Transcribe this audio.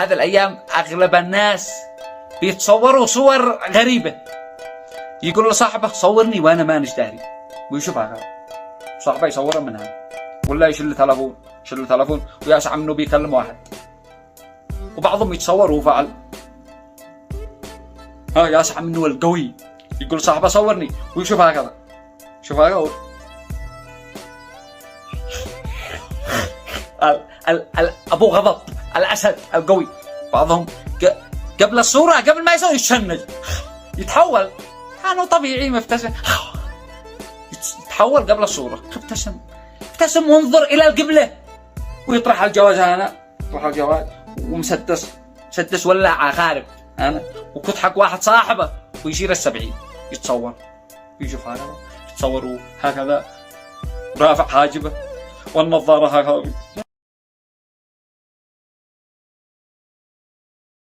هذه الأيام أغلب الناس بيتصوروا صور غريبة، يقول لصاحبه صورني وأنا مانيش داري، ويشوفها هذا صاحبه يصوره منها، ولا يشيل تلفون ويسعى منه بيكلم واحد، وبعضهم يتصور وهو فعل يسعى منه القوي، يقول صاحبه صورني ويشوف هكذا، شوف هكذا أبو غضب الأسد القوي. بعضهم قبل الصورة قبل ما يسوي يتشنج، يتحول كانوا طبيعي مبتسم، يتحول قبل الصورة ابتسم وانظر إلى القبلة، ويطرح الجواز هنا، يطرح الجواز ومسدس ولا خارب هنا، وكتحك واحد صاحبه ويشير 70 يتصور ويشوف هكذا، يتصور هكذا رافع حاجبه والنظارة هكذا.